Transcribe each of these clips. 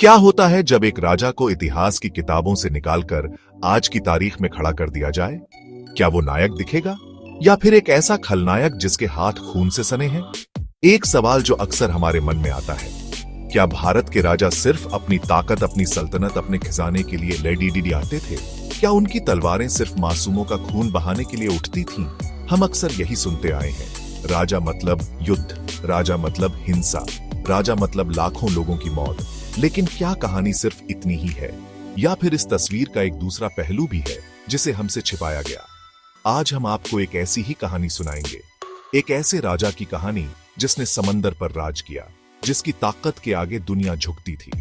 क्या होता है जब एक राजा को इतिहास की किताबों से निकालकर आज की तारीख में खड़ा कर दिया जाए? क्या वो नायक दिखेगा या फिर एक ऐसा खलनायक जिसके हाथ खून से सने हैं? एक सवाल जो अक्सर हमारे मन में आता है, क्या भारत के राजा सिर्फ अपनी ताकत, अपनी सल्तनत, अपने खजाने के लिए लड़ीडियाते थे? क्या उनकी तलवारें सिर्फ मासूमों का खून बहाने के लिए उठती थीं? हम अक्सर यही सुनते आए हैं, राजा मतलब युद्ध, राजा मतलब हिंसा, राजा मतलब लाखों लोगों की मौत। लेकिन क्या कहानी सिर्फ इतनी ही है या फिर इस तस्वीर का एक दूसरा पहलू भी है जिसे हमसे छिपाया गया? आज हम आपको एक ऐसी ही कहानी सुनाएंगे, एक ऐसे राजा की कहानी जिसने समंदर पर राज किया, जिसकी ताकत के आगे दुनिया झुकती थी,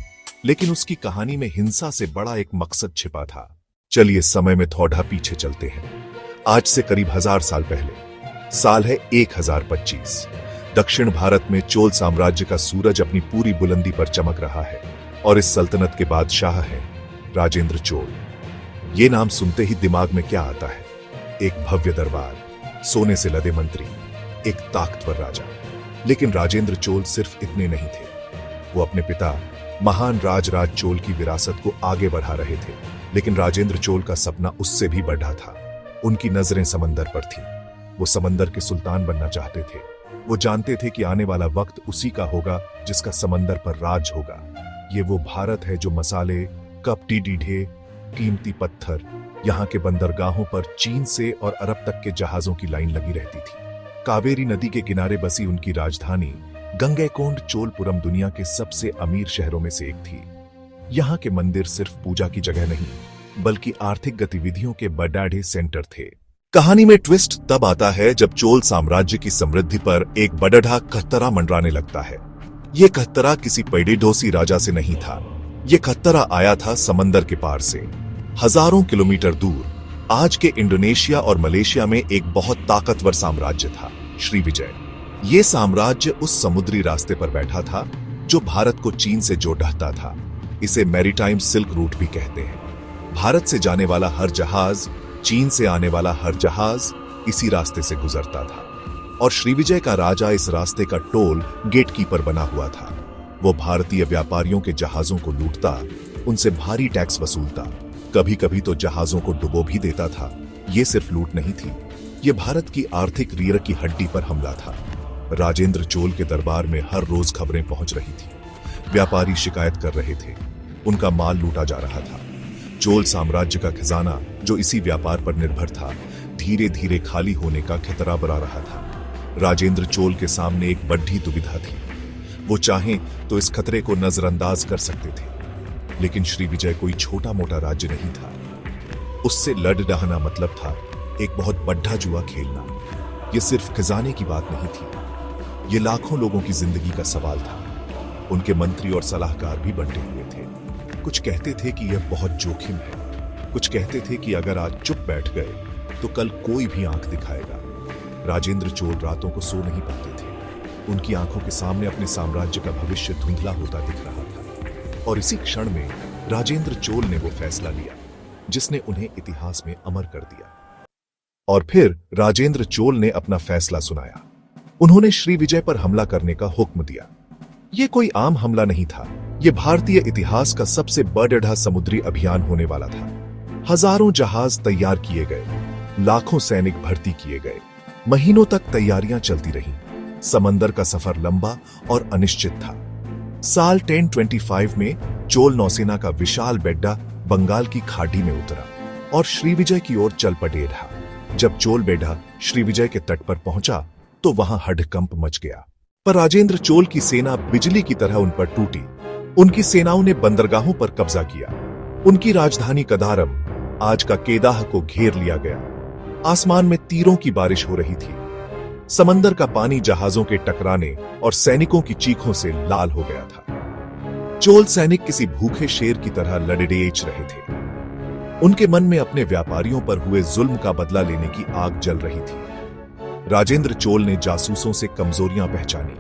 लेकिन उसकी कहानी में हिंसा से बड़ा एक मकसद छिपा था। चलिए समय में थोड़ा पीछे चलते हैं। आज से करीब 1000 साल पहले, साल है 1025। दक्षिण भारत में चोल साम्राज्य का सूरज अपनी पूरी बुलंदी पर चमक रहा है और इस सल्तनत के बादशाह है राजेंद्र चोल। ये नाम सुनते ही दिमाग में क्या आता है? एक भव्य दरबार, सोने से लदे मंत्री, एक ताकतवर राजा। लेकिन राजेंद्र चोल सिर्फ इतने नहीं थे। वो अपने पिता महान राजराज चोल की विरासत को आगे बढ़ा रहे थे, लेकिन राजेंद्र चोल का सपना उससे भी बड़ा था। उनकी नजरें समंदर पर थीं। वो समंदर के सुल्तान बनना चाहते थे। वो जानते थे कि आने वाला वक्त उसी का होगा जिसका समंदर पर राज होगा। ये वो भारत है जो मसाले, कपटी डीढ़े, कीमती पत्थर, यहाँ के बंदरगाहों पर चीन से और अरब तक के जहाजों की लाइन लगी रहती थी। कावेरी नदी के किनारे बसी उनकी राजधानी गंगैकोंड चोलपुरम दुनिया के सबसे अमीर शहरों में से एक थी। यहाँ के मंदिर सिर्फ पूजा की जगह नहीं, बल्कि आर्थिक गतिविधियों के बड़े सेंटर थे। कहानी में ट्विस्ट तब आता है जब चोल साम्राज्य की समृद्धि पर एक बड़ा खतरा मंडराने लगता है। यह खतरा किसी पैडीढोसी राजा से नहीं था। यह खतरा आया था समंदर के पार से, हजारों किलोमीटर दूर। आज के इंडोनेशिया और मलेशिया में एक बहुत ताकतवर साम्राज्य था, श्रीविजय। ये साम्राज्य उस समुद्री रास्ते पर बैठा था जो भारत को चीन से जोड़ता था। इसे मैरीटाइम सिल्क रूट भी कहते हैं। भारत से जाने वाला हर जहाज, चीन से आने वाला हर जहाज इसी रास्ते से गुजरता था और श्रीविजय का राजा इस रास्ते का टोल गेटकीपर बना हुआ था। वो भारतीय व्यापारियों के जहाजों को लूटता, उनसे भारी टैक्स वसूलता, कभी कभी तो जहाजों को डुबो भी देता था। ये सिर्फ लूट नहीं थी, ये भारत की आर्थिक रीढ़ की हड्डी पर हमला था। राजेंद्र चोल के दरबार में हर रोज खबरें पहुंच रही थी। व्यापारी शिकायत कर रहे थे, उनका माल लूटा जा रहा था। चोल साम्राज्य का खजाना जो इसी व्यापार पर निर्भर था, धीरे धीरे खाली होने का खतरा बना रहा था। राजेंद्र चोल के सामने एक बड़ी दुविधा थी। वो चाहें तो इस खतरे को नजरअंदाज कर सकते थे, लेकिन श्रीविजय कोई छोटा मोटा राज्य नहीं था। उससे लड़ डहाना मतलब था एक बहुत बड़ा जुआ खेलना। ये सिर्फ खजाने की बात नहीं थी, ये लाखों लोगों की जिंदगी का सवाल था। उनके मंत्री और सलाहकार भी बंटे हुए थे। कुछ कहते थे कि यह बहुत जोखिम है, कुछ कहते थे कि अगर आज चुप बैठ गए तो कल कोई भी आंख दिखाएगा। राजेंद्र चोल रातों को सो नहीं पाते थे। उनकी आंखों के सामने अपने साम्राज्य का भविष्य धुंधला होता दिख रहा था। और इसी क्षण में राजेंद्र चोल ने वो फैसला लिया जिसने उन्हें इतिहास में अमर कर दिया। और फिर राजेंद्र चोल ने अपना फैसला सुनाया। उन्होंने श्रीविजय पर हमला करने का हुक्म दिया। यह कोई आम हमला नहीं था, यह भारतीय इतिहास का सबसे बड़ा समुद्री अभियान होने वाला था। हजारों जहाज तैयार किए गए, लाखों सैनिक भर्ती किए गए, महीनों तक तैयारियां चलती रहीं। समंदर का सफर लंबा और अनिश्चित था। साल 1025 में चोल नौसेना का विशाल बेड्डा बंगाल की खाड़ी में उतरा और श्रीविजय की ओर चल पड़े रहा। जब चोल बेड्डा श्रीविजय के तट पर पहुंचा तो वहां हडकंप मच गया। पर राजेंद्र चोल की सेना बिजली की तरह उन पर टूटी। उनकी सेनाओं ने बंदरगाहों पर कब्जा किया। उनकी राजधानी कदारम, आज का केदाह, को घेर लिया गया। आसमान में तीरों की बारिश हो रही थी। समंदर का पानी जहाजों के टकराने और सैनिकों की चीखों से लाल हो गया था। चोल सैनिक किसी भूखे शेर की तरह लड़ेच रहे थे। उनके मन में अपने व्यापारियों पर हुए जुल्म का बदला लेने की आग जल रही थी। राजेंद्र चोल ने जासूसों से कमजोरियां पहचानी।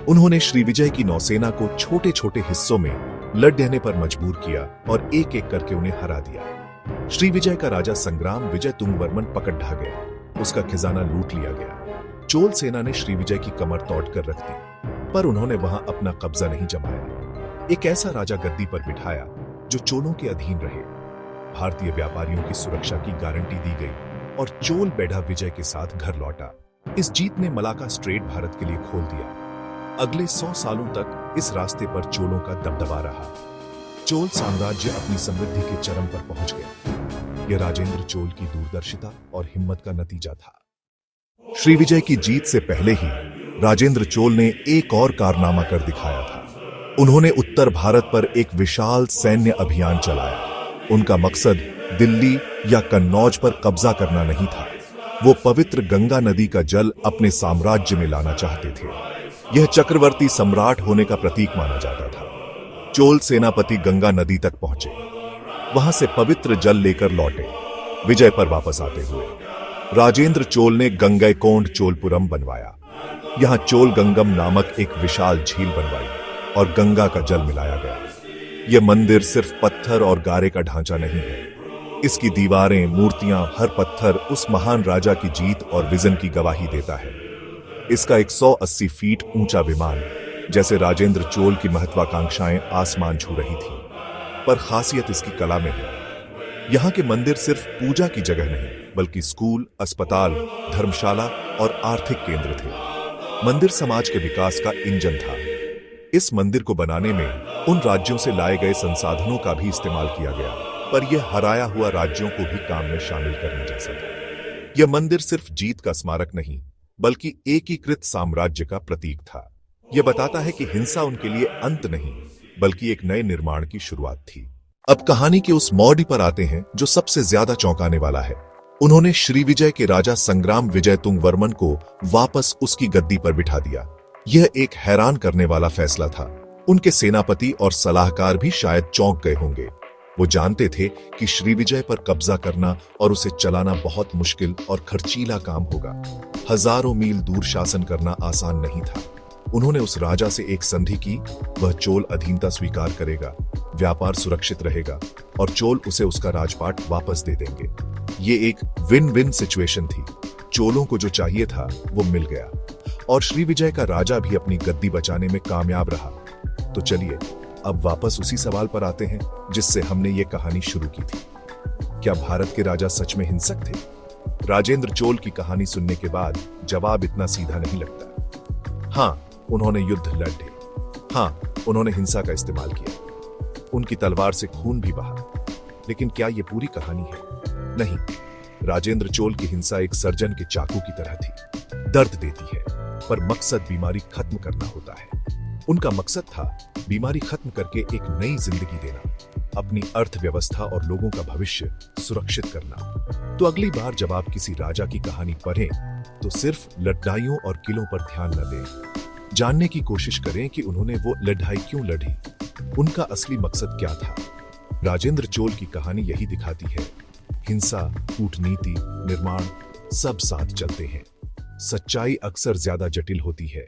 उन्होंने श्रीविजय की नौसेना को छोटे छोटे हिस्सों में लड़ने पर मजबूर किया और एक एक करके उन्हें हरा दिया। श्रीविजय का राजा संग्राम विजय तुंगवर्मन पकड़ ढा गया। उसका खजाना लूट लिया गया। चोल सेना ने श्रीविजय की कमर तोड़ कर रख दी, पर उन्होंने वहां अपना कब्जा नहीं जमाया। एक ऐसा राजा गद्दी पर बिठाया जो चोलों के अधीन रहे। भारतीय व्यापारियों की सुरक्षा की गारंटी दी गई और चोल बेढ़ा विजय के साथ घर लौटा। इस जीत ने मलाका स्ट्रेट भारत के लिए खोल दिया। अगले 100 सालों तक इस रास्ते पर चोलों का दबदबा रहा। चोल साम्राज्य अपनी समृद्धि के चरम पर पहुंच गया। यह राजेंद्र चोल की दूरदर्शिता और हिम्मत का नतीजा था। श्रीविजय की जीत से पहले ही राजेंद्र चोल ने एक और कारनामा कर दिखाया था। उन्होंने उत्तर भारत पर एक विशाल सैन्य अभियान चलाया। उनका मकसद दिल्ली या कन्नौज पर कब्जा करना नहीं था। वो पवित्र गंगा नदी का जल अपने साम्राज्य में लाना चाहते थे। यह चक्रवर्ती सम्राट होने का प्रतीक माना जाता था। चोल सेनापति गंगा नदी तक पहुंचे, वहां से पवित्र जल लेकर लौटे। विजय पर वापस आते हुए राजेंद्र चोल ने गंगैकोंड चोलपुरम बनवाया। यहां चोल गंगम नामक एक विशाल झील बनवाई और गंगा का जल मिलाया गया। यह मंदिर सिर्फ पत्थर और गारे का ढांचा नहीं है। इसकी दीवारें, मूर्तियां, हर पत्थर उस महान राजा की जीत और विजन की गवाही देता है। इसका 180 फीट ऊंचा विमान जैसे राजेंद्र चोल की महत्वाकांक्षाएं आसमान छू रही थी। पर खासियत इसकी कला में है। यहां के मंदिर सिर्फ पूजा की जगह नहीं, बल्कि स्कूल, अस्पताल, धर्मशाला और आर्थिक केंद्र थे। मंदिर समाज के विकास का इंजन था। इस मंदिर को बनाने में उन राज्यों से लाए गए संसाधनों का भी इस्तेमाल किया गया, पर यह हराया हुआ राज्यों को भी काम में शामिल करने जैसा था। यह मंदिर सिर्फ जीत का स्मारक नहीं, बल्कि एकीकृत साम्राज्य का प्रतीक था। यह बताता है कि हिंसा उनके लिए अंत नहीं, बल्कि एक नए निर्माण की शुरुआत थी। अब कहानी के उस मोड़ पर आते हैं जो सबसे ज्यादा चौंकाने वाला है। उन्होंने श्रीविजय के राजा संग्राम विजयतुंग वर्मन को वापस उसकी गद्दी पर बिठा दिया। यह एक हैरान करने वाला फैसला था। उनके सेनापति और सलाहकार भी शायद चौंक गए होंगे। वो जानते थे कि श्रीविजय पर कब्जा करना और उसे चलाना बहुत मुश्किल और खर्चीला काम होगा। हजारों मील दूर शासन करना आसान नहीं था। उन्होंने उस राजा से एक संधि की। वह चोल अधीनता स्वीकार करेगा, व्यापार सुरक्षित रहेगा और चोल उसे उसका राजपाट वापस दे देंगे। ये एक विन विन सिचुएशन थी। चोलों को जो चाहिए था वो मिल गया और श्रीविजय का राजा भी अपनी गद्दी बचाने में कामयाब रहा। तो चलिए अब वापस उसी सवाल पर आते हैं जिससे हमने ये कहानी शुरू की थी। क्या भारत के राजा सच में हिंसक थे? राजेंद्र चोल की कहानी सुनने के बाद जवाब इतना सीधा नहीं लगता। हाँ, उन्होंने युद्ध लड़े। हाँ, उन्होंने हिंसा का इस्तेमाल किया। उनकी तलवार से खून भी बहा। लेकिन क्या यह पूरी कहानी है? नहीं। राजेंद्र चोल की हिंसा एक सर्जन के चाकू की तरह थी। दर्द देती है, पर मकसद बीमारी खत्म करना होता है। उनका मकसद था बीमारी खत्म करके एक नई जिंदगी देना, अपनी अर्थव्यवस्था और लोगों का भविष्य सुरक्षित करना। तो अगली बार जब आप किसी राजा की कहानी पढ़ें, तो सिर्फ लड़ाइयों और किलों पर ध्यान न दें। जानने की कोशिश करें कि उन्होंने वो लड़ाई क्यों लड़ी, उनका असली मकसद क्या था। राजेंद्र चोल की कहानी यही दिखाती है। हिंसा, कूटनीति, निर्माण सब साथ चलते हैं। सच्चाई अक्सर ज्यादा जटिल होती है,